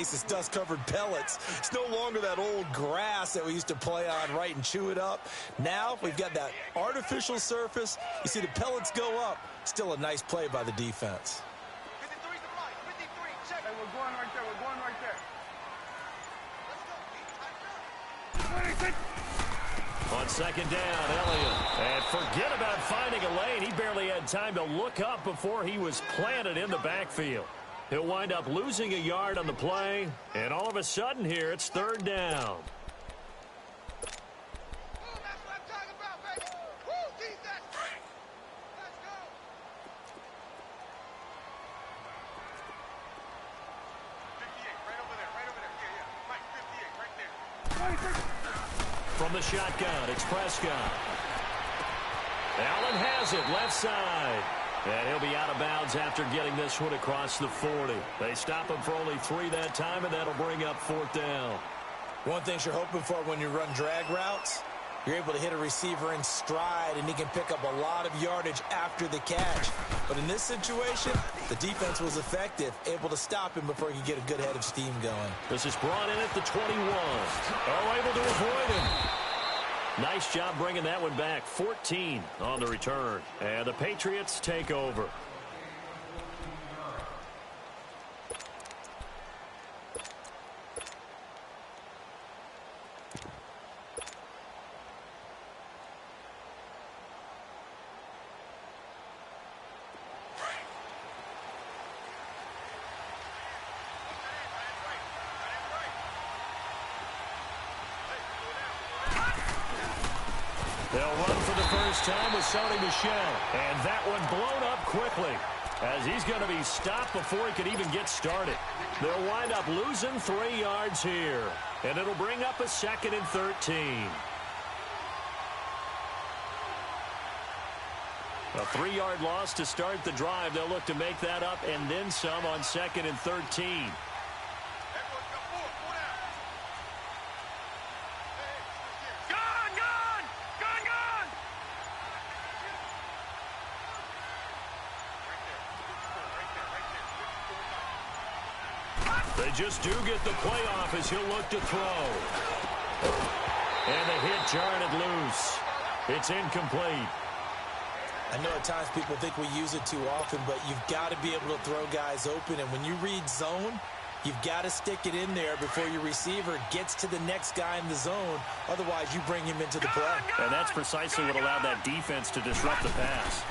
face is dust-covered pellets. It's no longer that old grass that we used to play on, right, and chew it up. Now we've got that artificial surface. You see the pellets go up. Still a nice play by the defense. 53 to right. 53. Check. Hey, we're going right there. We're going right there. Let's go, Pete. On second down, Elliott. And forget about finding a lane. He barely had time to look up before he was planted in the backfield. He'll wind up losing a yard on the play. And all of a sudden here, it's third down. That's what I'm talking about, baby. Woo, defense. Let's go. Right over there. Yeah. Mike, 58, right there. From the shotgun, it's Prescott. Allen has it, left side. And he'll be out of bounds after getting this one across the 40. They stop him for only 3 that time, and that'll bring up fourth down. One thing you're hoping for when you run drag routes, you're able to hit a receiver in stride, and he can pick up a lot of yardage after the catch. But in this situation, the defense was effective, able to stop him before he could get a good head of steam going. This is brought in at the 21. Oh, able to avoid him. Nice job bringing that one back. 14 on the return. And the Patriots take over. They'll run for the first time with Sony Michel. And that one blown up quickly, as he's going to be stopped before he could even get started. They'll wind up losing 3 yards here. And it'll bring up a 2nd and 13. A 3-yard loss to start the drive. They'll look to make that up and then some on 2nd and 13. They just do get the play off as he'll look to throw. And the hit jarred loose. It's incomplete. I know at times people think we use it too often, but you've got to be able to throw guys open. And when you read zone, you've got to stick it in there before your receiver gets to the next guy in the zone. Otherwise, you bring him into the play. And that's precisely what allowed that defense to disrupt the pass.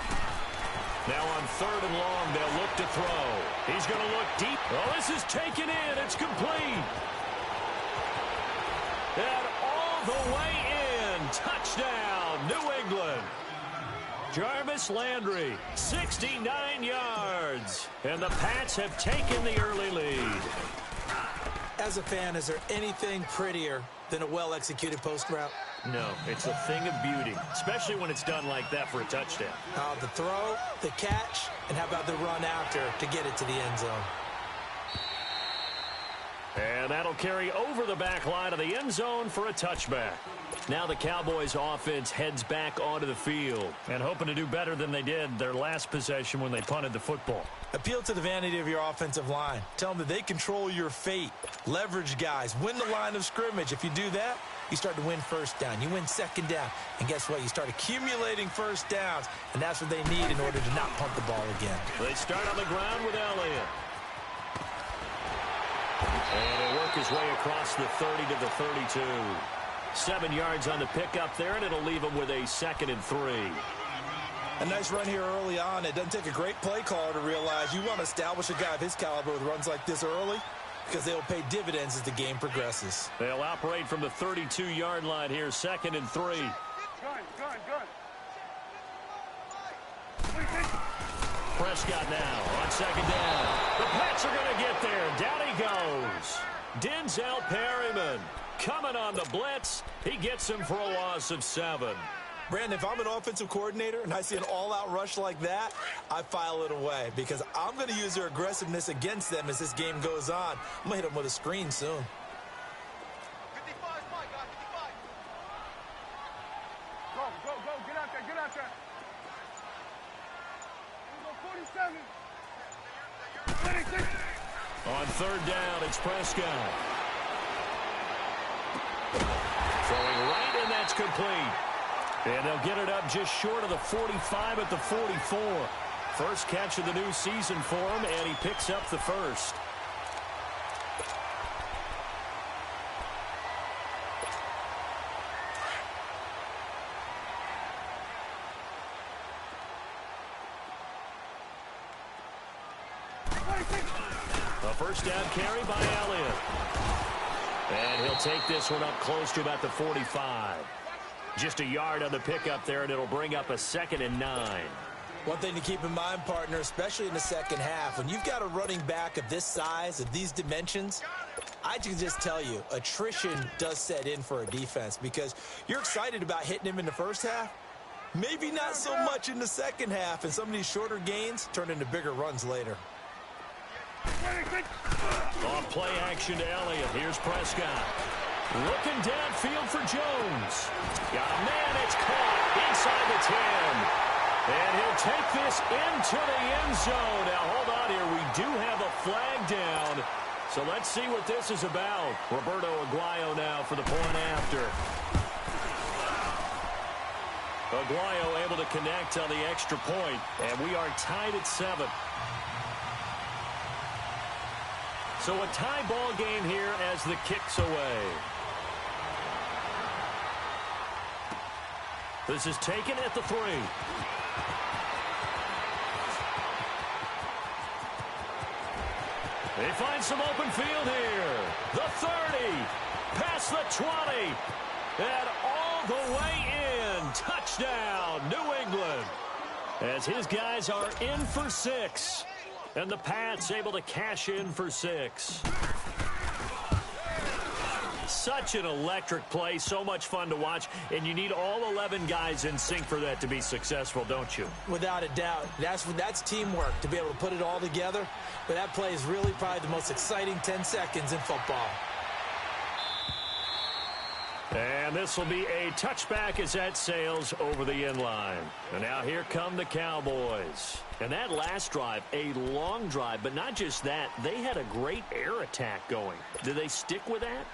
Now on 3rd and long, they'll look to throw. He's going to look deep. Oh, this is taken in. It's complete. And all the way in. Touchdown, New England. Jarvis Landry, 69 yards. And the Pats have taken the early lead. As a fan, is there anything prettier than a well-executed post route? No, it's a thing of beauty, especially when it's done like that for a touchdown. The throw, the catch, and how about the run after to get it to the end zone? And that'll carry over the back line of the end zone for a touchback. Now the Cowboys offense heads back onto the field and hoping to do better than they did their last possession when they punted the football. Appeal to the vanity of your offensive line. Tell them that they control your fate. Leverage guys. Win the line of scrimmage. If you do that, you start to win first down. You win second down. And guess what? You start accumulating first downs. And that's what they need in order to not punt the ball again. They start on the ground with Elliott. And he'll work his way across the 30 to the 32. 7 yards on the pickup there, and it'll leave him with a 2nd and 3. A nice run here early on. It doesn't take a great play caller to realize you want to establish a guy of his caliber with runs like this early because they'll pay dividends as the game progresses. They'll operate from the 32-yard line here, 2nd and 3. Gun. Prescott now on 2nd down. The Pats are going to get there. Down he goes. Denzel Perryman coming on the blitz. He gets him for a loss of 7. Brandon, if I'm an offensive coordinator and I see an all-out rush like that, I file it away because I'm going to use their aggressiveness against them as this game goes on. I'm going to hit them with a screen soon. 55 is my guy, 55. Go. Get out there. Here we go, 47. 26. On third down, it's Prescott. Throwing right, and that's complete. And they'll get it up just short of the 45 at the 44. First catch of the new season for him, and he picks up the first. A first down carry by Elliott. And he'll take this one up close to about the 45. Just a yard on the pickup there, and it'll bring up a 2nd and 9. One thing to keep in mind, partner, especially in the second half, when you've got a running back of this size, of these dimensions, I can just tell you, attrition does set in for a defense because you're excited about hitting him in the first half. Maybe not so much in the second half, and some of these shorter gains turn into bigger runs later. On play action to Elliott. Here's Prescott. Looking downfield for Jones. Got a man, it's caught inside the 10. And he'll take this into the end zone. Now, hold on here. We do have a flag down. So let's see what this is about. Roberto Aguayo now for the point after. Aguayo able to connect on the extra point. And we are tied at 7. So a tie ball game here as the kick's away. This is taken at the 3. They find some open field here. The 30. Past the 20. And all the way in. Touchdown, New England. As his guys are in for 6. And the Pats able to cash in for 6. Such an electric play, so much fun to watch, and you need all 11 guys in sync for that to be successful, don't you? Without a doubt. That's teamwork, to be able to put it all together. But that play is really probably the most exciting 10 seconds in football. And this will be a touchback as that sails over the end line. And now here come the Cowboys. And that last drive, a long drive, but not just that, they had a great air attack going. Do they stick with that?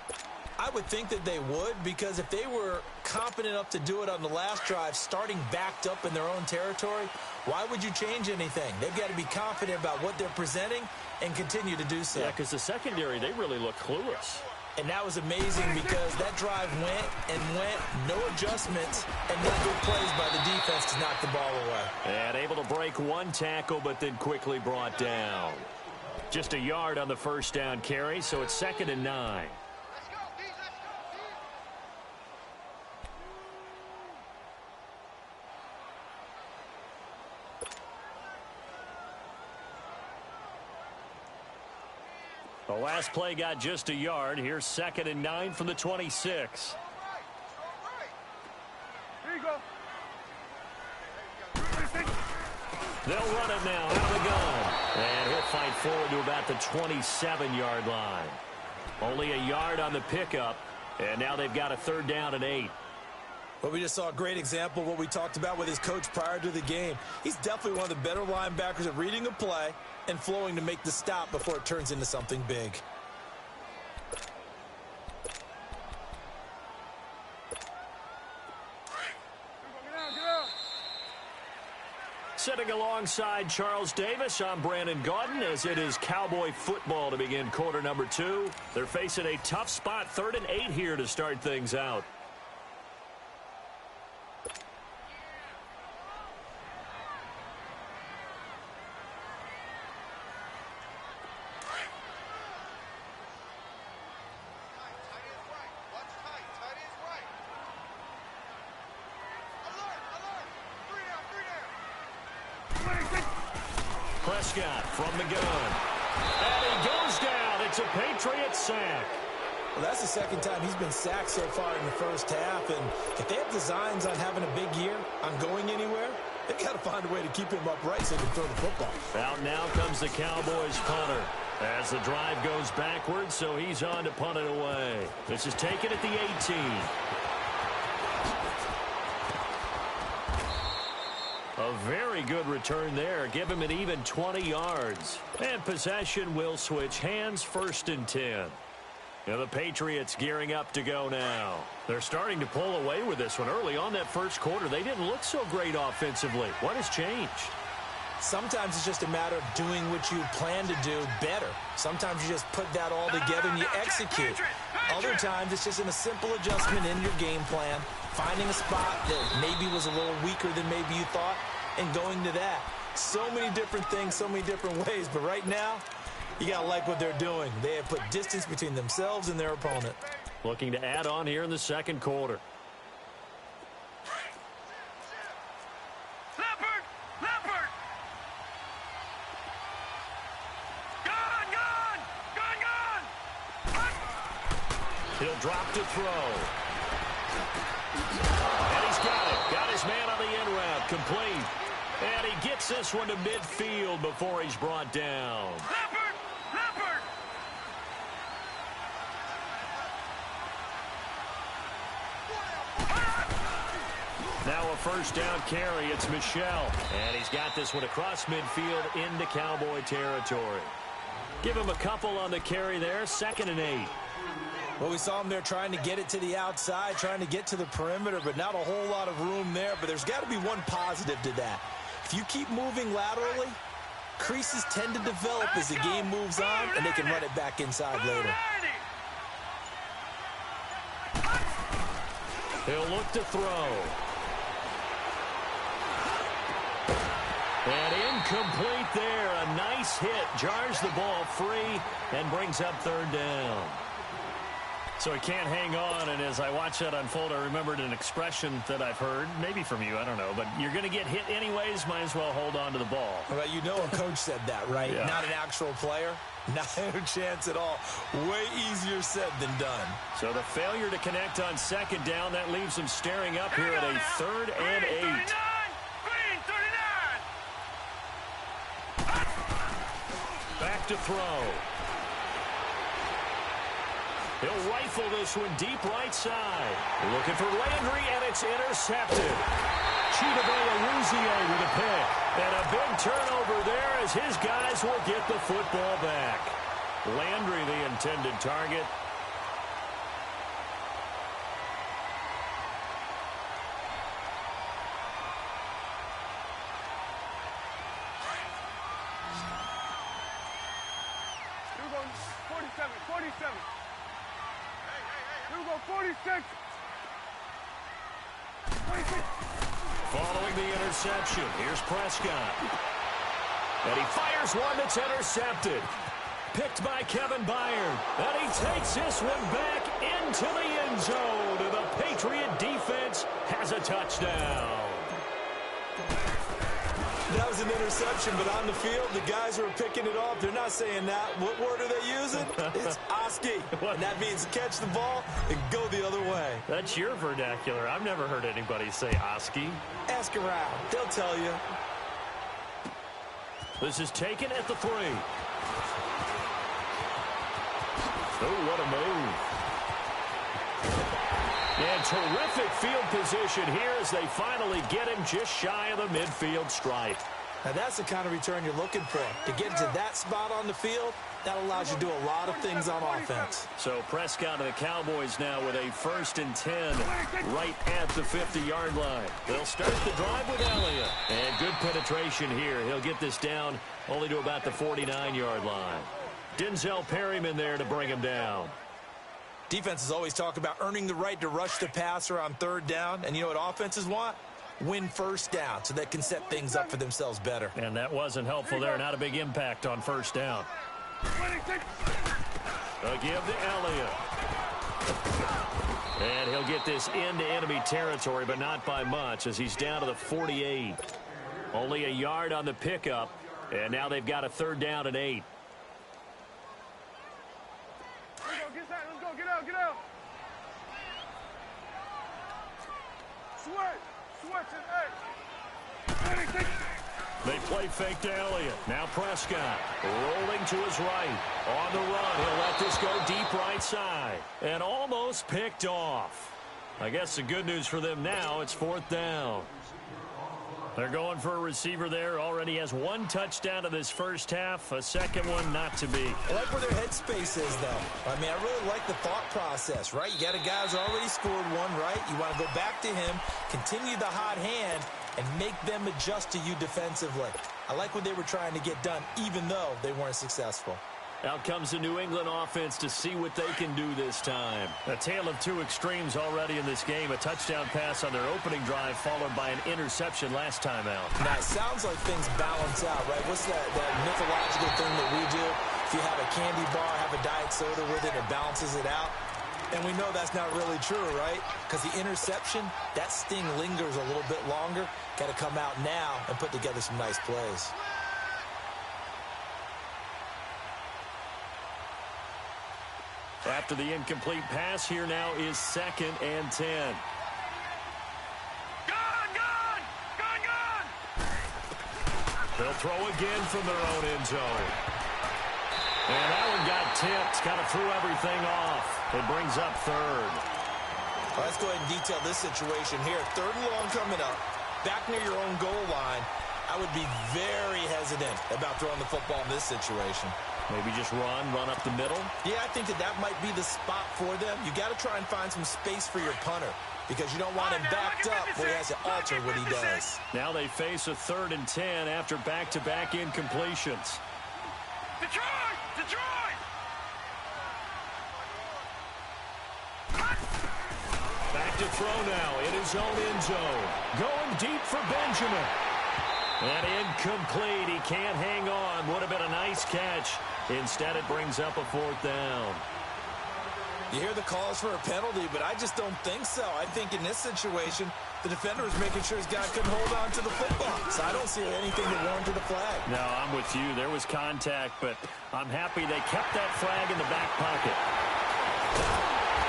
I would think that they would, because if they were confident enough to do it on the last drive, starting backed up in their own territory, why would you change anything? They've got to be confident about what they're presenting and continue to do so. Yeah, because the secondary, they really look clueless. And that was amazing because that drive went and went, no adjustments, and no good plays by the defense to knock the ball away. And able to break one tackle, but then quickly brought down. Just a yard on the first down carry, so it's 2nd and 9. The last play got just a yard. Here's 2nd and 9 from the 26. Here you go. They'll run it now out of the gun. And he'll fight forward to about the 27-yard line. Only a yard on the pickup. And now they've got a 3rd down and 8. But we just saw a great example of what we talked about with his coach prior to the game. He's definitely one of the better linebackers at reading a play and flowing to make the stop before it turns into something big. Sitting alongside Charles Davis, I'm Brandon Gaudin, as it is Cowboy football to begin quarter number 2. They're facing a tough spot, 3rd and 8 here to start things out. Prescott from the gun. And he goes down. It's a Patriot sack. Well, that's the second time he's been sacked so far in the first half. And if they have designs on having a big year, on going anywhere, they've got to find a way to keep him upright so they can throw the football. Out now comes the Cowboys punter. As the drive goes backwards, so he's on to punt it away. This is taken at the 18. A very good return there. Give him an even 20 yards. And possession will switch hands, 1st and 10. And the Patriots gearing up to go now. They're starting to pull away with this one. Early on that first quarter, they didn't look so great offensively. What has changed? Sometimes it's just a matter of doing what you plan to do better. Sometimes you just put that all together and you execute. Other times it's just in a simple adjustment in your game plan, finding a spot that maybe was a little weaker than maybe you thought, and going to that. So many different things, so many different ways, but right now, you got to like what they're doing. They have put distance between themselves and their opponent. Looking to add on here in the second quarter. He'll drop to throw. And he's got it. Got his man on the in route. Complete. And he gets this one to midfield before he's brought down. Now a first down carry. It's Michel. And he's got this one across midfield into Cowboy territory. Give him a couple on the carry there. 2nd and 8. Well, we saw him there trying to get it to the outside, trying to get to the perimeter, but not a whole lot of room there. But there's got to be one positive to that. If you keep moving laterally, creases tend to develop as the game moves on, and they can run it back inside later. He'll look to throw. And incomplete there. A nice hit. Jars the ball free and brings up 3rd down. So he can't hang on, and as I watch that unfold, I remembered an expression that I've heard, maybe from you, I don't know, but you're going to get hit anyways, might as well hold on to the ball. Well, you know a coach said that, right? Yeah. Not an actual player. Not a chance at all. Way easier said than done. So the failure to connect on 2nd down, that leaves him staring up here at a 3rd and 8. Back to throw. He'll rifle this one deep right side. Looking for Landry, and it's intercepted. Chidobe with a pick. And a big turnover there as his guys will get the football back. Landry, the intended target. You go 47, 47. You go 46. 26. Following the interception, here's Prescott. And he fires one that's intercepted. Picked by Kevin Byard. And he takes this one back into the end zone. And the Patriot defense has a touchdown. That was an interception, but on the field, the guys who are picking it off, they're not saying that. What word are they using? It's Oski. And that means catch the ball and go the other way. That's your vernacular. I've never heard anybody say Oski. Ask around. They'll tell you. This is taken at the 3. Oh, what a move. And terrific field position here as they finally get him just shy of the midfield stripe. Now, that's the kind of return you're looking for. To get to that spot on the field, that allows you to do a lot of things on offense. So Prescott and the Cowboys now with a 1st and 10 right at the 50-yard line. They'll start the drive with Elliott. And good penetration here. He'll get this down only to about the 49-yard line. Denzel Perryman there to bring him down. Defenses always talk about earning the right to rush the passer on 3rd down. And you know what offenses want? Win 1st down so they can set things up for themselves better. And that wasn't helpful there. Not a big impact on 1st down. A give to Elliott. And he'll get this into enemy territory, but not by much as he's down to the 48. Only a yard on the pickup. And now they've got a 3rd down and 8. Let's go, get out, get out. Switch and 8. 26. They play fake to Elliott. Now Prescott rolling to his right. On the run. He'll let this go deep right side. And almost picked off. I guess the good news for them now, it's 4th down. They're going for a receiver there. Already has one touchdown in this first half. A second one not to be. I like where their headspace is, though. I mean, I really like the thought process, right? You got a guy who's already scored one, right? You want to go back to him, continue the hot hand, and make them adjust to you defensively. I like what they were trying to get done, even though they weren't successful. Out comes the New England offense to see what they can do this time. A tale of two extremes already in this game. A touchdown pass on their opening drive followed by an interception last time out. Now, it sounds like things balance out, right? What's that mythological thing that we do? If you have a candy bar, have a diet soda with it, it balances it out. And we know that's not really true, right? Because the interception, that sting lingers a little bit longer. Got to come out now and put together some nice plays. After the incomplete pass, here now is 2nd and 10. Gone! They'll throw again from their own end zone. And that one got tipped. Kind of threw everything off. It brings up 3rd. Well, let's go ahead and detail this situation here. 3rd and long coming up. Back near your own goal line. I would be very hesitant about throwing the football in this situation. Maybe just run up the middle. Yeah, I think that might be the spot for them. You got to try and find some space for your punter because you don't want him backed up where he has to alter what he does. Now they face a 3rd and 10 after back-to-back incompletions. Detroit! Back to throw now in his own end zone. Going deep for Benjamin. And incomplete. He can't hang on. Would have been a nice catch. Instead, it brings up a 4th down. You hear the calls for a penalty, but I just don't think so. I think in this situation, the defender was making sure his guy couldn't hold on to the football. So I don't see anything that warranted a flag. No, I'm with you. There was contact, but I'm happy they kept that flag in the back pocket.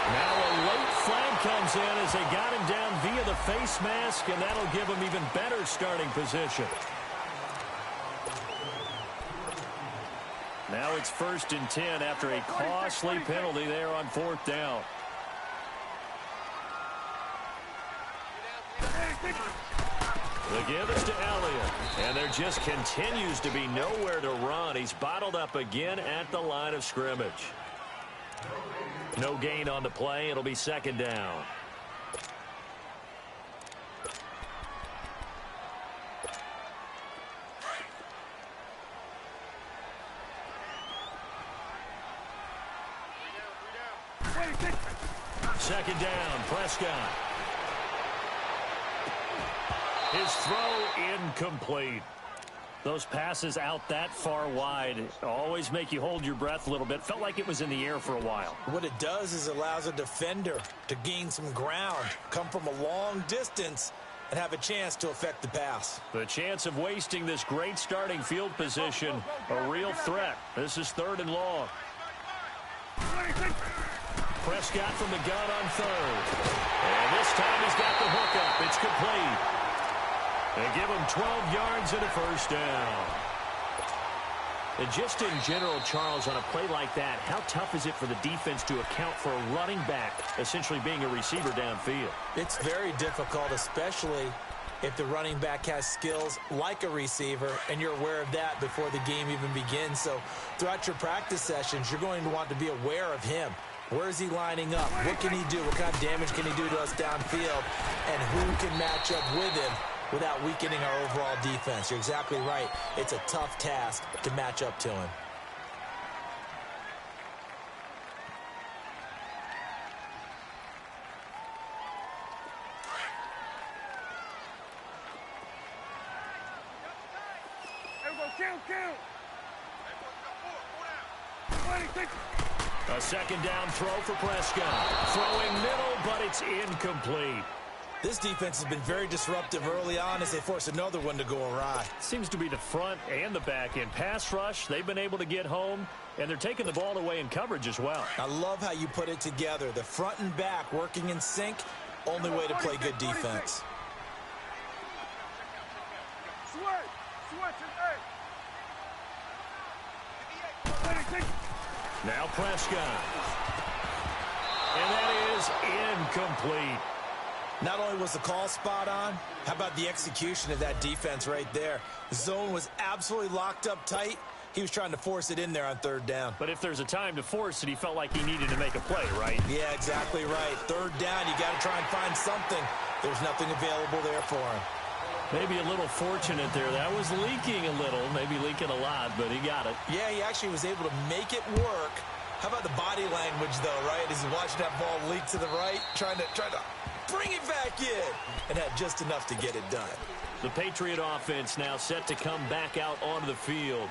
Now a late flag comes in as they got him down via the face mask, and that'll give him even better starting position. Now it's 1st and 10 after a costly penalty there on 4th down. The give is to Elliott, and there just continues to be nowhere to run. He's bottled up again at the line of scrimmage. No gain on the play. It'll be 2nd down. Second down, Prescott. His throw incomplete. Those passes out that far wide always make you hold your breath a little bit. Felt like it was in the air for a while. What it does is it allows a defender to gain some ground, come from a long distance, and have a chance to affect the pass. The chance of wasting this great starting field position, a real threat. This is 3rd and long. Prescott from the gun on 3rd. And this time he's got the hook up. It's complete. They give him 12 yards and a 1st down. And just in general, Charles, on a play like that, how tough is it for the defense to account for a running back essentially being a receiver downfield? It's very difficult, especially if the running back has skills like a receiver, and you're aware of that before the game even begins. So throughout your practice sessions, you're going to want to be aware of him. Where is he lining up? What can he do? What kind of damage can he do to us downfield? And who can match up with him without weakening our overall defense? You're exactly right. It's a tough task to match up to him. Count. A 2nd down throw for Prescott. Throwing middle, but it's incomplete. This defense has been very disruptive early on as they force another one to go awry. Seems to be the front and the back end. Pass rush, they've been able to get home, and they're taking the ball away in coverage as well. I love how you put it together. The front and back working in sync, only way to play good defense. Now Prescott. And that is incomplete. Not only was the call spot on, how about the execution of that defense right there? The zone was absolutely locked up tight. He was trying to force it in there on third down. But if there's a time to force it, he felt like he needed to make a play, right? Yeah, exactly right. Third down, you got to try and find something. There's nothing available there for him. Maybe a little fortunate there. That was leaking a little, maybe leaking a lot, but he got it. Yeah, he actually was able to make it work. How about the body language, though, right? As he's watching that ball leak to the right, trying to bring it back in, and had just enough to get it done. The Patriot offense now set to come back out onto the field.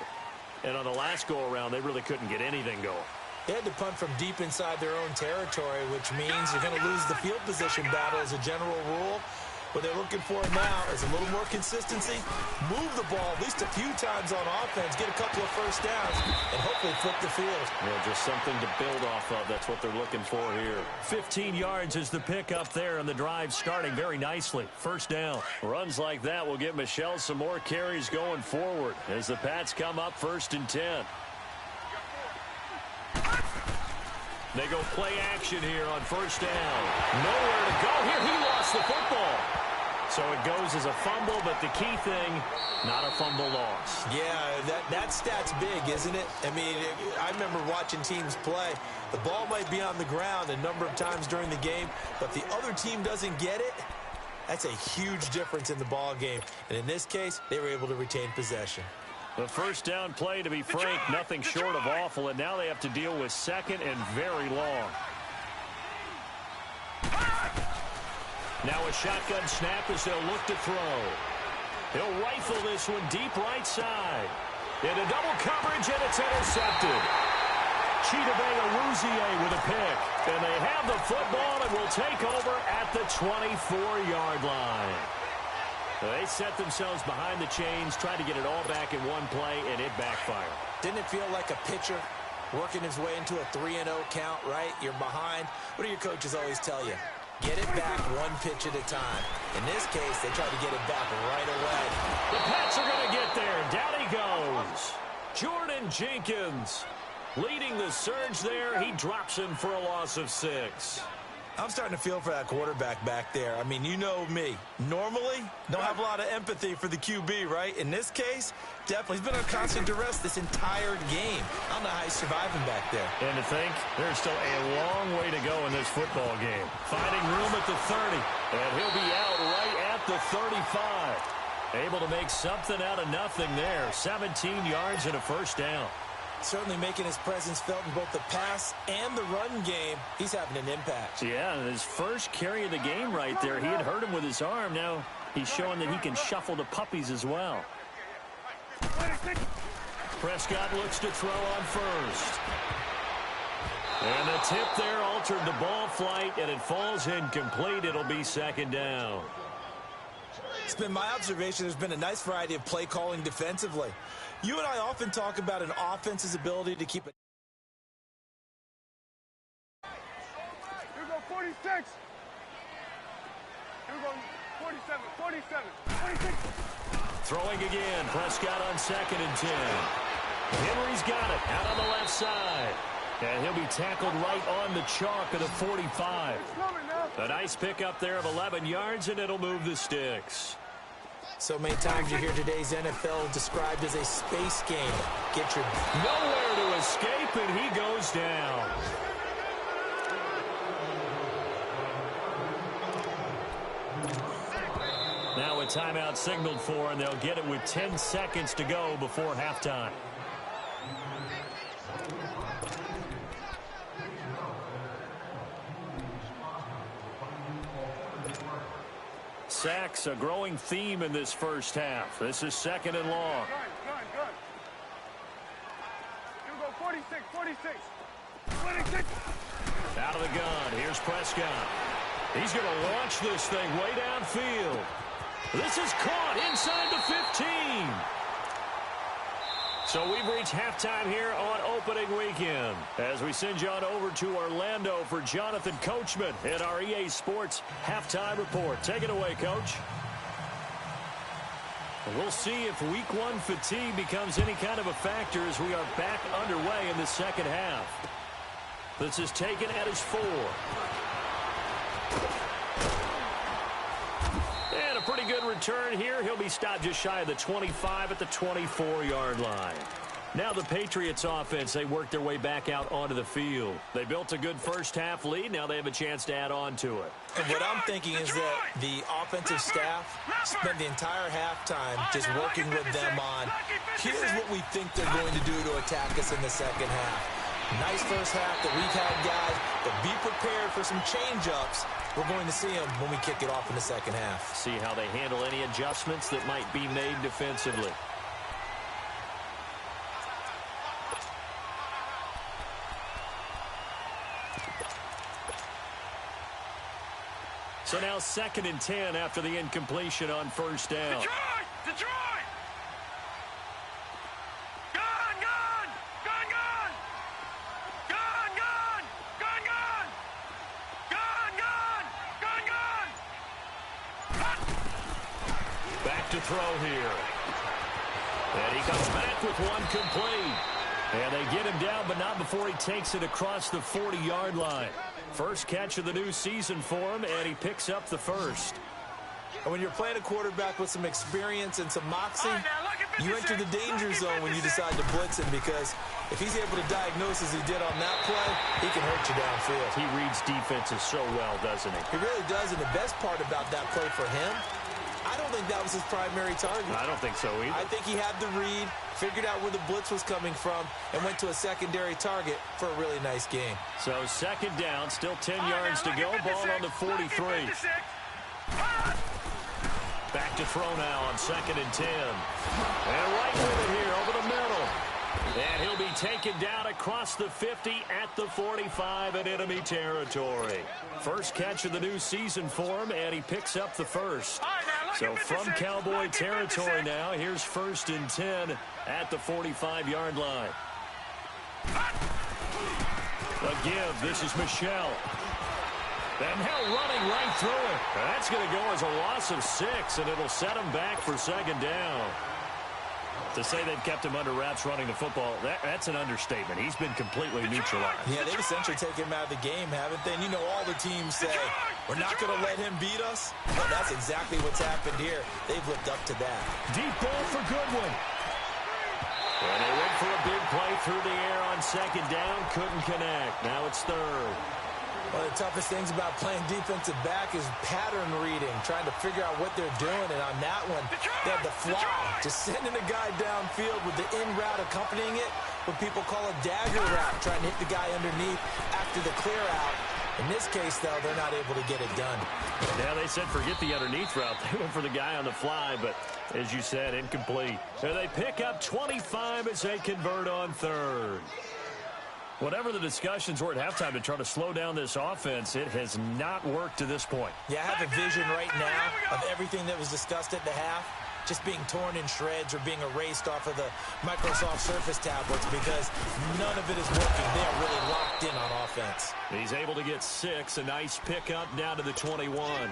And on the last go-around, they really couldn't get anything going. They had to punt from deep inside their own territory, which means you're going to lose the field position battle as a general rule. What they're looking for now is a little more consistency, move the ball at least a few times on offense, get a couple of first downs, and hopefully flip the field. Yeah, just something to build off of. That's what they're looking for here. 15 yards is the pick up there, and the drive starting very nicely. First down. Runs like that will give Michel some more carries going forward as the Pats come up 1st and 10. They go play action here on first down. Nowhere to go here. He lost the football. So it goes as a fumble, but the key thing, not a fumble loss. Yeah, that stat's big, isn't it? I mean, I remember watching teams play. The ball might be on the ground a number of times during the game, but if the other team doesn't get it, that's a huge difference in the ball game. And in this case, they were able to retain possession. The first down play, to be frank, nothing short of awful, and now they have to deal with second and very long. Now a shotgun snap as they'll look to throw. He'll rifle this one deep right side. Into double coverage, and it's intercepted. Chidobe with a pick. And they have the football and will take over at the 24-yard line. They set themselves behind the chains, tried to get it all back in one play, and it backfired. Didn't it feel like a pitcher working his way into a 3-0 count, right? You're behind. What do your coaches always tell you? Get it back one pitch at a time. In this case, they tried to get it back right away. The Pats are going to get there. Down he goes. Jordan Jenkins leading the surge there. He drops him for a loss of 6. I'm starting to feel for that quarterback back there. I mean, you know me. Normally, don't have a lot of empathy for the QB, right? In this case, definitely. He's been under constant duress this entire game. I don't know how he's surviving back there. And to think, there's still a long way to go in this football game. Finding room at the 30, and he'll be out right at the 35. Able to make something out of nothing there. 17 yards and a first down. Certainly making his presence felt in both the pass and the run game. He's having an impact. Yeah, his first carry of the game right there. He had hurt him with his arm. Now he's showing that he can shuffle the puppies as well. Prescott looks to throw on first. And the tip there altered the ball flight, and it falls incomplete. It'll be second down. It's been my observation there's been a nice variety of play calling defensively. You and I often talk about an offense's ability to keep it. Here we go, 46. Here we go, 47, 47, 46. Throwing again. Prescott on 2nd and 10. Henry's got it out on the left side. And he'll be tackled right on the chalk of the 45. A nice pickup there of 11 yards, and it'll move the sticks. So many times you hear today's NFL described as a space game. Get your nowhere to escape, and he goes down. Now a timeout signaled for, and they'll get it with 10 seconds to go before halftime. Sacks, a growing theme in this first half. This is 2nd and long. Good. Here we go, 46, 46. 46. Out of the gun. Here's Prescott. He's going to launch this thing way downfield. This is caught inside the 15. So we've reached halftime here on opening weekend as we send you on over to Orlando for Jonathan Coachman in our EA Sports Halftime Report. Take it away, Coach. We'll see if Week 1 fatigue becomes any kind of a factor as we are back underway in the second half. This is taken at his 4. pretty good return here. He'll be stopped just shy of the 25 at the 24-yard line. Now the Patriots offense, they work their way back out onto the field. They built a good first-half lead. Now they have a chance to add on to it. And what I'm thinking is that the offensive staff spent the entire halftime just working with them on, here's what we think they're going to do to attack us in the second half. Nice first half that we've had, guys, but be prepared for some change-ups. We're going to see them when we kick it off in the second half. See how they handle any adjustments that might be made defensively. So now 2nd and 10 after the incompletion on first down. Detroit! Gun! Back to throw here. And he comes back with one complete. And they get him down, but not before he takes it across the 40-yard line. First catch of the new season for him, and he picks up the first. And when you're playing a quarterback with some experience and some moxie, you enter the danger zone when you decide to blitz him, because if he's able to diagnose as he did on that play, he can hurt you downfield. He reads defenses so well, doesn't he? He really does, and the best part about that play for him, I don't think that was his primary target. I don't think so either. I think he had the read, figured out where the blitz was coming from, and went to a secondary target for a really nice game. So 2nd down, still 10 yards to go. Ball on the 43. Back to throw now on 2nd and 10. And right with it here over the middle. And he'll be taken down across the 50 at the 45 in enemy territory. First catch of the new season for him, and he picks up the first. So from Cowboy territory now, here's 1st and 10 at the 45-yard line. Again, this is Michelle. And now running right through it. That's going to go as a loss of 6, and it'll set him back for 2nd down. To say they've kept him under wraps running the football, that's an understatement. He's been completely neutralized. Yeah, they've essentially taken him out of the game, haven't they? And you know all the teams say, we're not going to let him beat us. But that's exactly what's happened here. They've lived up to that. Deep ball for Goodwin. And they went for a big play through the air on 2nd down. Couldn't connect. Now it's 3rd. One of the toughest things about playing defensive back is pattern reading, trying to figure out what they're doing. And on that one, they have the fly, just sending a guy downfield with the in route accompanying it, what people call a dagger route, trying to hit the guy underneath after the clear out. In this case, though, they're not able to get it done. Yeah, they said forget the underneath route. They went for the guy on the fly, but as you said, incomplete. And they pick up 25 as they convert on 3rd. Whatever the discussions were at halftime to try to slow down this offense, it has not worked to this point. Yeah, I have a vision right now of everything that was discussed at the half just being torn in shreds or being erased off of the Microsoft Surface tablets, because none of it is working. They are really locked in on offense. He's able to get 6, a nice pickup down to the 21.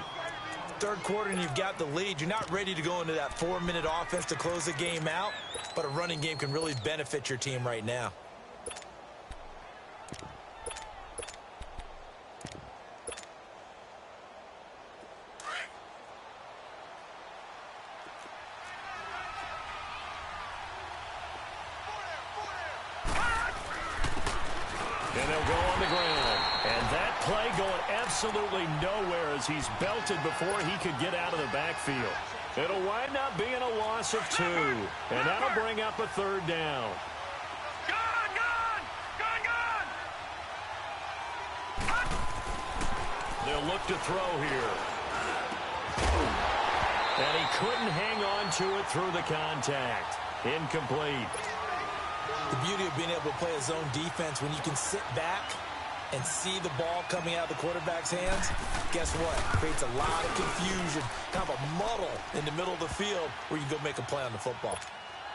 Third quarter and you've got the lead. You're not ready to go into that 4-minute offense to close the game out, but a running game can really benefit your team right now. And they'll go on the ground. And that play going absolutely nowhere as he's belted before he could get out of the backfield. It'll wind up being a loss of 2. And that'll bring up a 3rd down. They'll look to throw here. And he couldn't hang on to it through the contact. Incomplete. The beauty of being able to play a zone defense, when you can sit back and see the ball coming out of the quarterback's hands, guess what? Creates a lot of confusion, kind of a muddle in the middle of the field where you can go make a play on the football.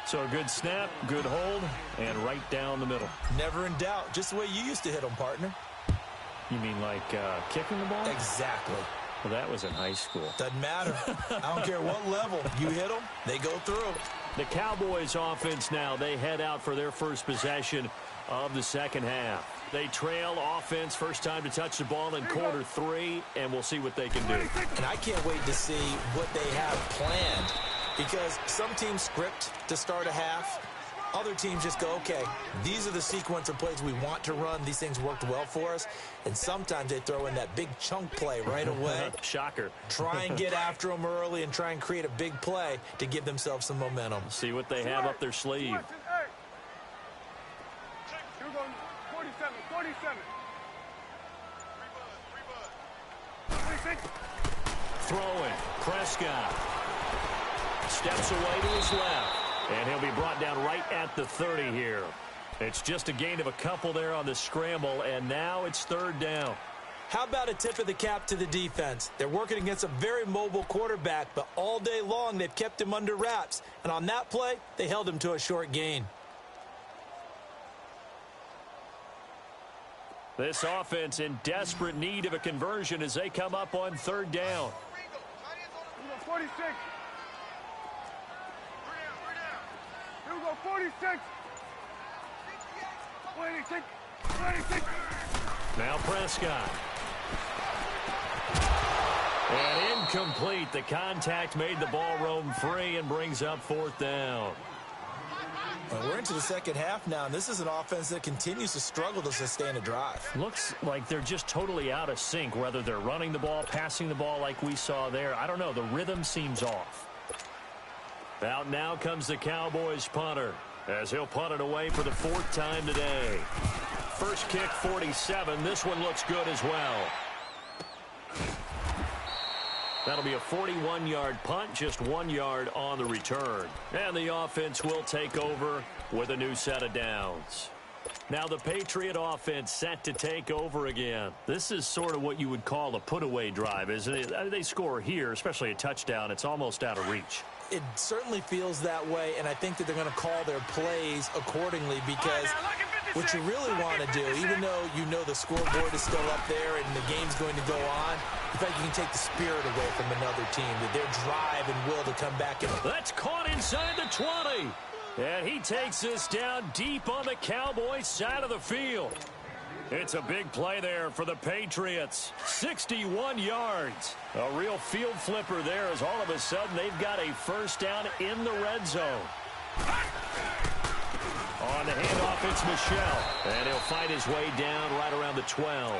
So a good snap, good hold, and right down the middle. Never in doubt. Just the way you used to hit them, partner. You mean like kicking the ball? Exactly. Well, that was in high school. Doesn't matter. I don't care what level. You hit them, they go through. The Cowboys offense now, they head out for their first possession of the second half. They trail offense first time to touch the ball in quarter 3, and we'll see what they can do. And I can't wait to see what they have planned, because some teams script to start a half. Other teams just go, okay, these are the sequence of plays we want to run. These things worked well for us. And sometimes they throw in that big chunk play right away. Shocker. Try and get after them early and try and create a big play to give themselves some momentum. See what they have up their sleeve. Here we go, 47, 47. 26. Throwing. Prescott steps away to his left. And he'll be brought down right at the 30 here. It's just a gain of a couple there on the scramble, and now it's 3rd down. How about a tip of the cap to the defense? They're working against a very mobile quarterback, but all day long they've kept him under wraps. And on that play, they held him to a short gain. This offense in desperate need of a conversion as they come up on 3rd down. 46. Here we go, 46. 26. 26. Now Prescott. And incomplete. The contact made the ball roam free and brings up 4th down. Well, we're into the second half now, and this is an offense that continues to struggle to sustain a drive. Looks like they're just totally out of sync, whether they're running the ball, passing the ball like we saw there. I don't know. The rhythm seems off. Out now comes the Cowboys punter, as he'll punt it away for the 4th time today. First kick, 47. This one looks good as well. That'll be a 41-yard punt, just 1 yard on the return. And the offense will take over with a new set of downs. Now the Patriot offense set to take over again. This is sort of what you would call a put-away drive, isn't it? They score here, especially a touchdown. It's almost out of reach. It certainly feels that way, and I think that they're going to call their plays accordingly, because what you really want to do, even though you know the scoreboard is still up there and the game's going to go on, in fact, you can take the spirit away from another team, that their drive and will to come back. That's caught inside the 20. And he takes this down deep on the Cowboys side of the field. It's a big play there for the Patriots. 61 yards. A real field flipper there, as all of a sudden they've got a first down in the red zone. On the handoff, it's Michel. And he'll fight his way down right around the 12.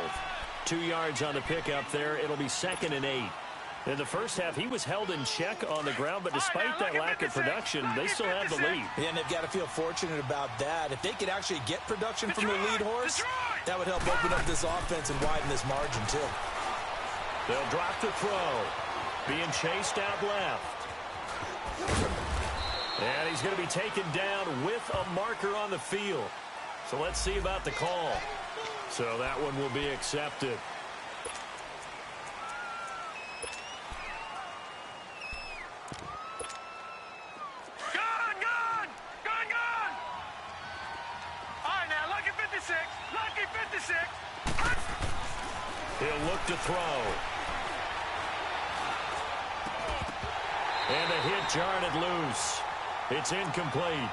2 yards on the pickup there. It'll be 2nd and 8. In the first half, he was held in check on the ground, but despite that lack of production, they still have the lead. Yeah, and they've got to feel fortunate about that. If they could actually get production from their lead horse, that would help open up this offense and widen this margin, too. They'll drop the throw. Being chased out left. And he's going to be taken down with a marker on the field. So let's see about the call. So that one will be accepted. He'll look to throw. And a hit jarred it loose. It's incomplete.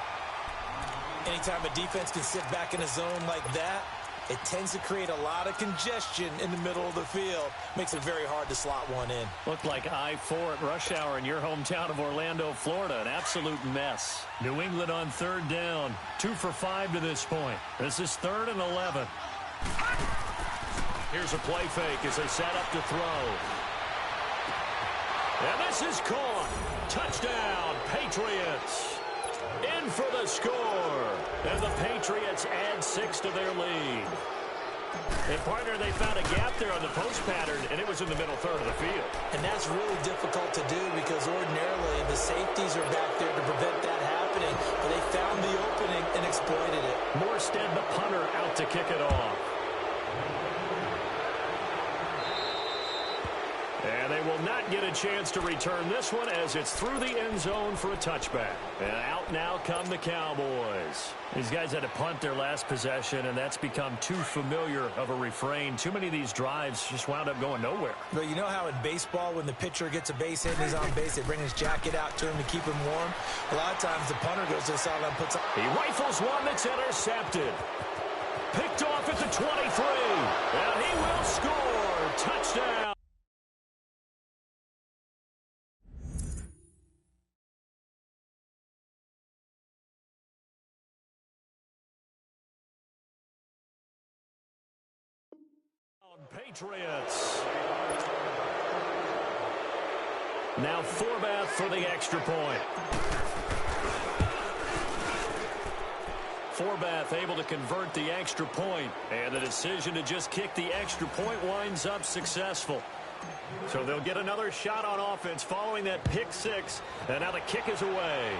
Anytime a defense can sit back in a zone like that, it tends to create a lot of congestion in the middle of the field. Makes it very hard to slot one in. Looked like I-4 at rush hour in your hometown of Orlando, Florida. An absolute mess. New England on 3rd down. 2 for 5 to this point. This is 3rd and 11. Here's a play fake as they set up to throw. And this is caught. Touchdown, Patriots. In for the score. And the Patriots add 6 to their lead. And, partner, they found a gap there on the post pattern, and it was in the middle third of the field. And that's really difficult to do, because ordinarily the safeties are back there to prevent that happening. But they found the opening and exploited it. Morstead, the punter, out to kick it off. And they will not get a chance to return this one, as it's through the end zone for a touchback. And out now come the Cowboys. These guys had to punt their last possession, and that's become too familiar of a refrain. Too many of these drives just wound up going nowhere. But you know how in baseball, when the pitcher gets a base hit and he's on base, they bring his jacket out to him to keep him warm? A lot of times the punter goes to the sideline and puts up. He rifles one that's intercepted. Picked Picked off at the 23. And he will score. Touchdown. Patriots. Now Forbath for the extra point. Forbath able to convert the extra point, and the decision to just kick the extra point winds up successful. So they'll get another shot on offense following that pick six, and now the kick is away.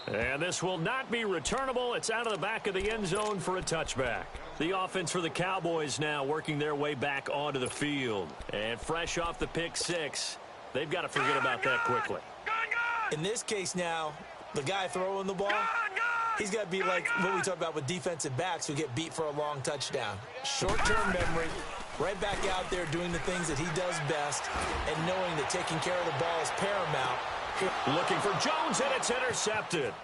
And this will not be returnable. It's out of the back of the end zone for a touchback. The offense for the Cowboys now working their way back onto the field. And fresh off the pick six, they've got to forget about that quickly. In this case now, the guy throwing the ball, he's got to be like what we talked about with defensive backs who get beat for a long touchdown. Short-term memory, right back out there doing the things that he does best, and knowing that taking care of the ball is paramount. Looking for Jones, and it's intercepted.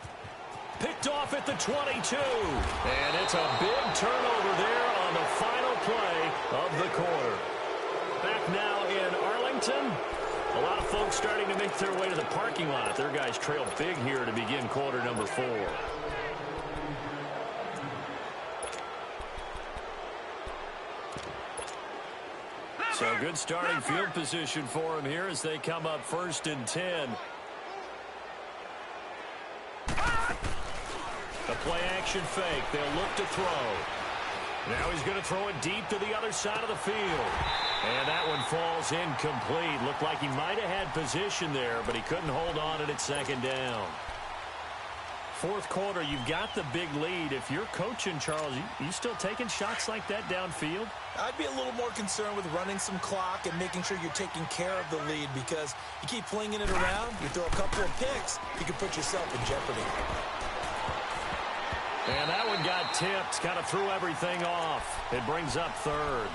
Picked off at the 22. And it's a big turnover there on the final play of the quarter. Back now in Arlington. A lot of folks starting to make their way to the parking lot. Their guys trail big here to begin quarter number 4. So good starting field position for them here as they come up 1st and 10. A play-action fake. They'll look to throw. Now he's going to throw it deep to the other side of the field. And that one falls incomplete. Looked like he might have had position there, but he couldn't hold on at 2nd down. 4th quarter, you've got the big lead. If you're coaching, Charles, you still taking shots like that downfield? I'd be a little more concerned with running some clock and making sure you're taking care of the lead, because you keep flinging it around, you throw a couple of picks, you can put yourself in jeopardy. And that one got tipped, kind of threw everything off. It brings up 3rd.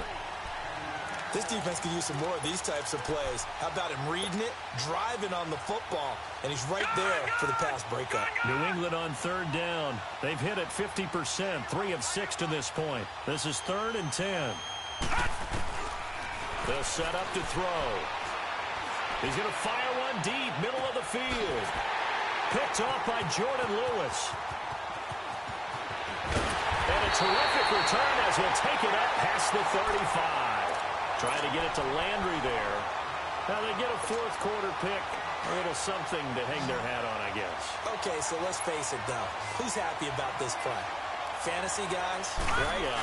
This defense could use some more of these types of plays. How about him reading it, driving on the football, and he's right there for the pass breakup. New England on 3rd down. They've hit it 50%, 3 of 6 to this point. This is 3rd and 10. They'll set up to throw. He's going to fire one deep, middle of the field. Picked off by Jordan Lewis. And a terrific return as he'll take it up past the 35. Trying to get it to Landry there. Now they get a 4th quarter pick. A little something to hang their hat on, I guess. Okay, so let's face it, though. Who's happy about this play? Fantasy guys, right? Yeah.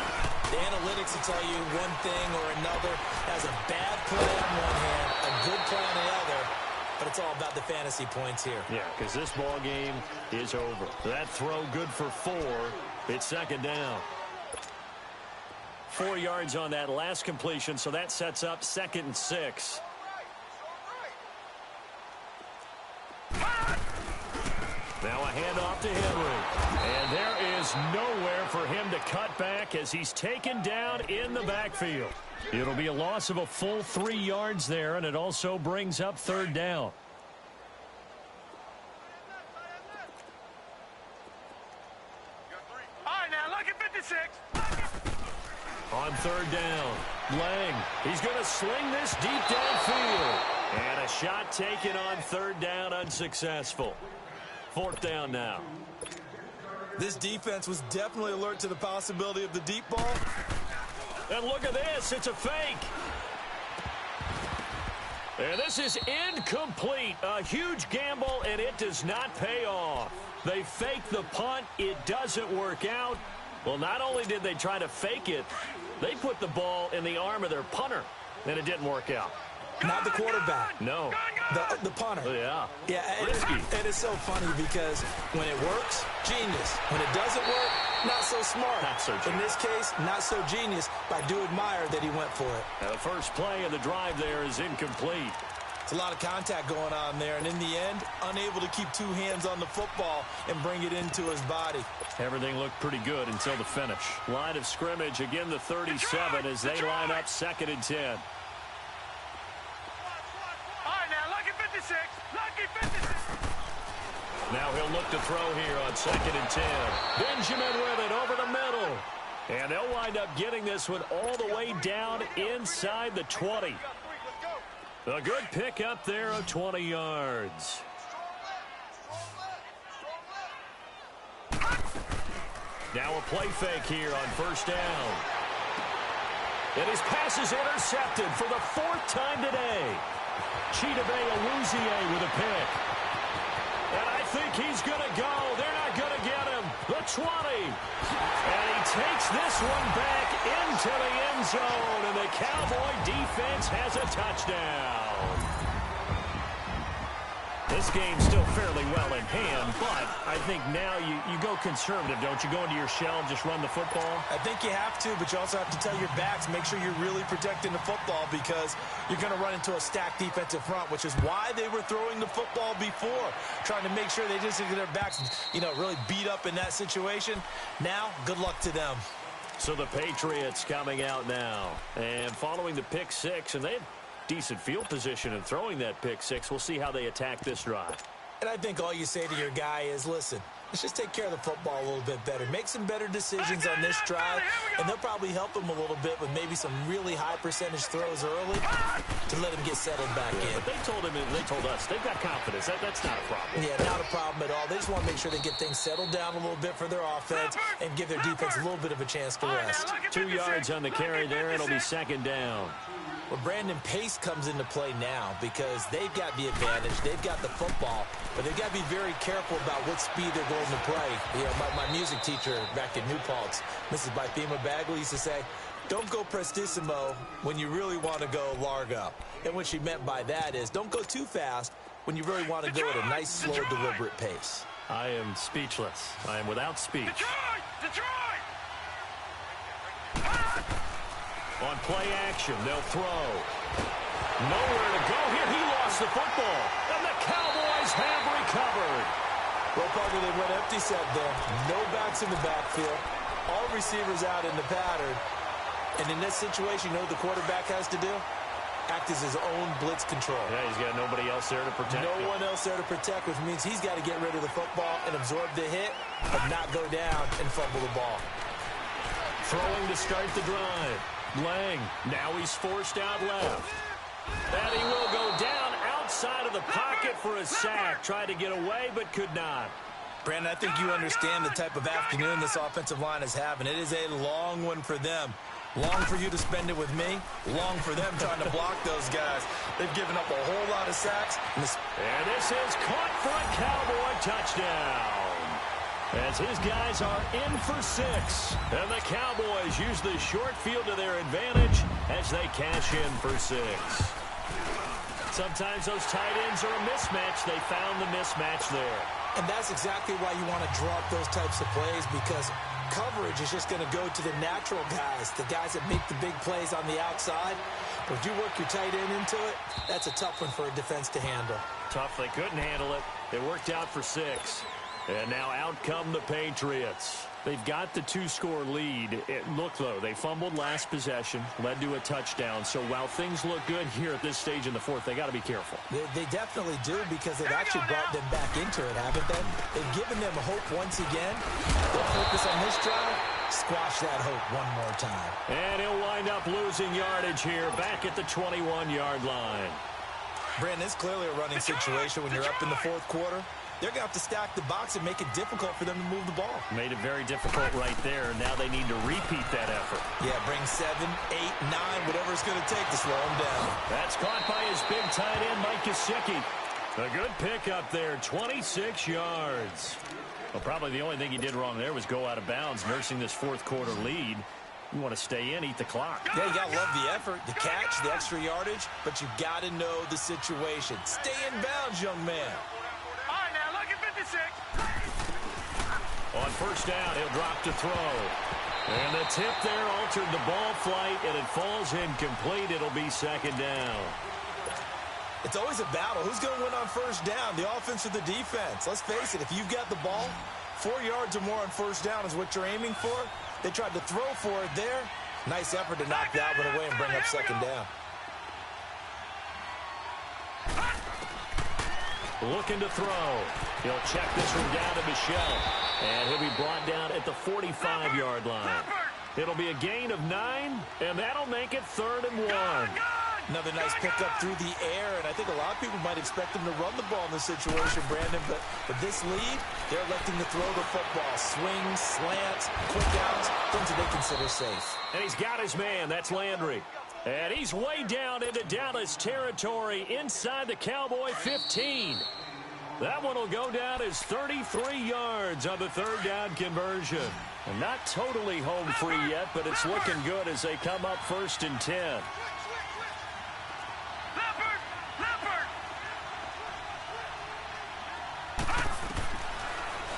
The analytics will tell you one thing or another. Has a bad play on one hand, a good play on the other. But it's all about the fantasy points here. Yeah, because this ball game is over. That throw good for 4. It's 2nd down. 4 yards on that last completion, so that sets up 2nd and 6. Now a handoff to Henry. And there is nowhere for him to cut back as he's taken down in the backfield. It'll be a loss of a full 3 yards there, and it also brings up 3rd down. All right, now look at 56. On 3rd down, Lang. He's going to sling this deep downfield. And a shot taken on 3rd down, unsuccessful. 4th down now. This defense was definitely alert to the possibility of the deep ball. And look at this. It's a fake. And this is incomplete. A huge gamble, and it does not pay off. They fake the punt. It doesn't work out. Well, not only did they try to fake it, they put the ball in the arm of their punter, and it didn't work out. Not the quarterback. No. The punter. Yeah. Yeah, Risky. and it's so funny because when it works, genius. When it doesn't work, not so smart. Not so genius. In this case, not so genius, but I do admire that he went for it. Now, the first play of the drive there is incomplete. It's a lot of contact going on there, and in the end, unable to keep 2 hands on the football and bring it into his body. Everything looked pretty good until the finish. Line of scrimmage, again the 37 as they line up 2nd and 10. All right, now look at 56. Lucky 56. Now Now he'll look to throw here on 2nd and 10. Benjamin with it over the middle. And they'll wind up getting this one all the way down inside the 20. A good pick up there of 20 yards. Now a play fake here on 1st down. And his pass is intercepted for the 4th time today. Chidobe Awuzie with a pick. And I think he's going to go. They're not going to get him. The 20. And he takes this one back into the end zone. And the Cowboy defense has a touchdown. This game's still fairly well in hand, but I think now you go conservative, don't you? Go into your shell and just run the football? I think you have to, but you also have to tell your backs, make sure you're really protecting the football because you're going to run into a stacked defensive front, which is why they were throwing the football before, trying to make sure they just get their backs, really beat up in that situation. Now, good luck to them. So the Patriots coming out now and following the pick 6, and they have decent field position and throwing that pick 6. We'll see how they attack this drive. And I think all you say to your guy is, listen, let's just take care of the football a little bit better. Make some better decisions on this drive, and they'll probably help him a little bit with maybe some really high percentage throws early to let him get settled back in. But they told us they've got confidence. That's not a problem. Yeah, not a problem at all. They just want to make sure they get things settled down a little bit for their offense and give their defense a little bit of a chance to rest. 2 yards on the carry there. It'll be 2nd down. Well, Brandon, pace comes into play now because they've got the advantage. They've got the football, but they've got to be very careful about what speed they're going to play. My music teacher back in New Paltz, Mrs. Bythema Bagley, used to say, don't go prestissimo when you really want to go largo. And what she meant by that is don't go too fast when you really want to go at a nice, slow, deliberate pace. I am speechless. I am without speech. Detroit! On play action, they'll throw. Nowhere to go here. He lost the football. And the Cowboys have recovered. Well, Parker, they went empty set there. No backs in the backfield. All receivers out in the pattern. And in this situation, you know what the quarterback has to do? Act as his own blitz control. Yeah, he's got nobody else there to protect him. No one else there to protect, which means he's got to get rid of the football and absorb the hit, but not go down and fumble the ball. Throwing to start the drive. Lang, now he's forced out left. And he will go down outside of the pocket for a sack. Tried to get away, but could not. Brandon, I think you understand the type of afternoon this offensive line is having. It is a long one for them. Long for you to spend it with me. Long for them trying to block those guys. They've given up a whole lot of sacks. And this is caught for a Cowboy touchdown. As his guys are in for 6. And the Cowboys use the short field to their advantage as they cash in for 6. Sometimes those tight ends are a mismatch. They found the mismatch there. And that's exactly why you want to draw up those types of plays, because coverage is just going to go to the natural guys, the guys that make the big plays on the outside. But if you work your tight end into it, that's a tough one for a defense to handle. Tough. They couldn't handle it. It worked out for 6. And now out come the Patriots. They've got the 2-score lead. Look, though, they fumbled last possession, led to a touchdown. So while things look good here at this stage in the 4th, they got to be careful. They definitely do, because they've actually brought them back into it, haven't they? They've given them hope once again. They'll focus on this drive, squash that hope one more time. And he'll wind up losing yardage here back at the 21-yard line. Brandon, it's clearly a running situation when you're up in the 4th quarter. They're going to have to stack the box and make it difficult for them to move the ball. Made it very difficult right there. Now they need to repeat that effort. Yeah, bring 7, 8, 9, whatever it's going to take to slow them down. That's caught by his big tight end, Mike Gesicki. A good pickup there, 26 yards. Well, probably the only thing he did wrong there was go out of bounds, nursing this 4th quarter lead. You want to stay in, eat the clock. Yeah, you got to love the effort, the catch, the extra yardage, but you got to know the situation. Stay in bounds, young man. On 1st down, he'll drop to throw. And the tip there altered the ball flight, and it falls incomplete. It'll be 2nd down. It's always a battle. Who's going to win on 1st down, the offense or the defense? Let's face it, if you've got the ball, 4 yards or more on 1st down is what you're aiming for. They tried to throw for it there. Nice effort to knock that one away and bring up 2nd down. looking to throw. He'll check this one down to Michel. And he'll be brought down at the 45-yard line. It'll be a gain of 9, and that'll make it 3rd and 1. Another nice pickup through the air, and I think a lot of people might expect him to run the ball in this situation, Brandon, but with this lead, they're electing to throw the football. Swings, slants, quick outs, things that they consider safe. And he's got his man. That's Landry. And he's way down into Dallas territory inside the Cowboy 15. That one will go down as 33 yards on the 3rd down conversion. And not totally home free yet, but it's looking good as they come up 1st and 10.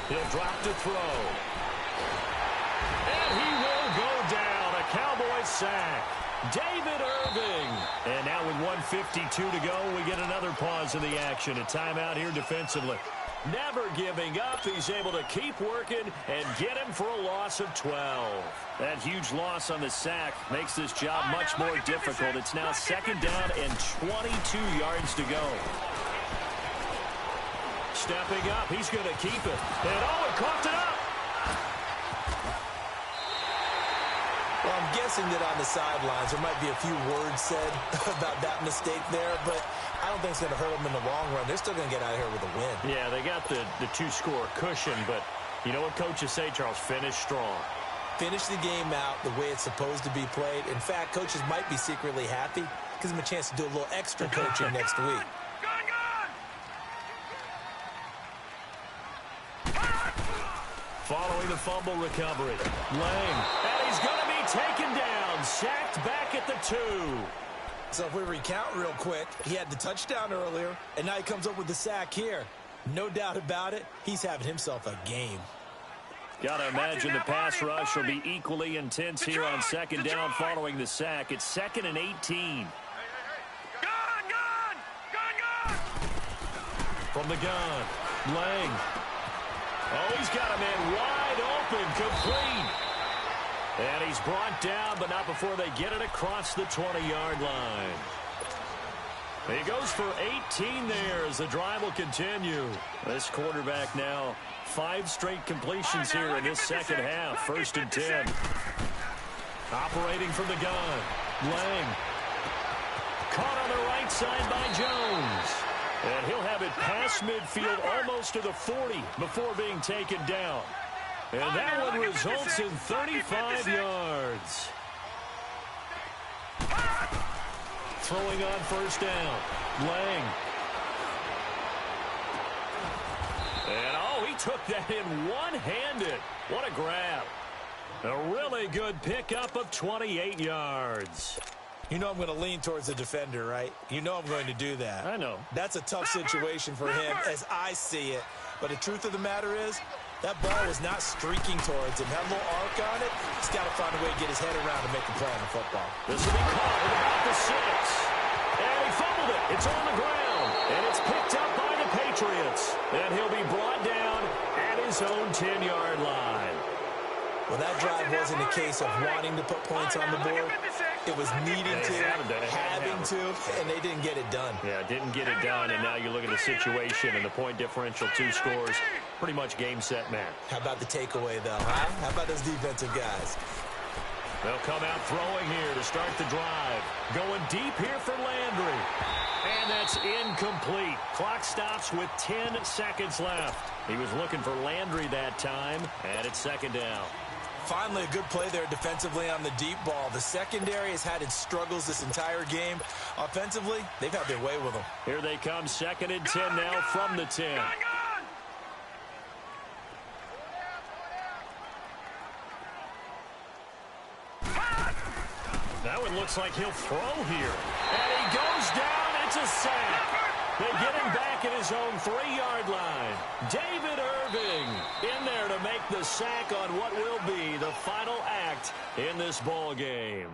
He'll drop to throw. And he will go down. A Cowboy sack. David Irving. And now with 1:52 to go, we get another pause in the action. A timeout here defensively. Never giving up. He's able to keep working and get him for a loss of 12. That huge loss on the sack makes this job much more difficult. It's now 2nd down and 22 yards to go. Stepping up, he's going to keep it. And he coughed it up. Well, I'm guessing that on the sidelines there might be a few words said about that mistake there, but I don't think it's going to hurt them in the long run. They're still going to get out of here with a win. Yeah, they got the 2-score cushion, but you know what coaches say, Charles? Finish strong. Finish the game out the way it's supposed to be played. In fact, coaches might be secretly happy. Gives them a chance to do a little extra coaching next week. Following the fumble recovery, Lang, and he's going to be taken down, sacked back at the 2. So if we recount real quick, he had the touchdown earlier, and now he comes up with the sack here. No doubt about it, he's having himself a game. Got to imagine the pass rush will be equally intense here on 2nd down following the sack. It's 2nd and 18. Gun! From the gun, Lang. Oh, he's got a man wide open, complete. And he's brought down, but not before they get it across the 20-yard line. He goes for 18 there as the drive will continue. This quarterback now 5 straight completions here in this second half. 1st and 10. Operating from the gun, Lang. Caught on the right side by Jones. And he'll have it past midfield almost to the 40 before being taken down. And that one results in 35 yards. Throwing on 1st down, Lang. And he took that in one-handed. What a grab. A really good pickup of 28 yards. You know I'm going to lean towards the defender, right? You know I'm going to do that. I know. That's a tough situation for him as I see it. But the truth of the matter is, that ball was not streaking towards him. Had a little arc on it. He's got to find a way to get his head around and make a play on the football. This will be caught at about the 6. And he fumbled it. It's on the ground. And it's picked up by the Patriots. And he'll be brought down at his own 10-yard line. Well, that drive wasn't a case of wanting to put points on the board. It was needing to, having to, and they didn't get it done. Yeah, didn't get it done, and now you look at the situation and the point differential, 2 scores, pretty much game, set, match. How about the takeaway, though, huh? How about those defensive guys? They'll come out throwing here to start the drive. Going deep here for Landry. And that's incomplete. Clock stops with 10 seconds left. He was looking for Landry that time, and it's 2nd down. Finally, a good play there defensively on the deep ball. The secondary has had its struggles this entire game. Offensively, they've had their way with them. Here they come, 2nd and 10 now from the 10. That one looks like he'll throw here. And he goes down. It's a sack. They get him back at his own 3-yard line. David Irving in there to make the sack on what will be the final act in this ball game.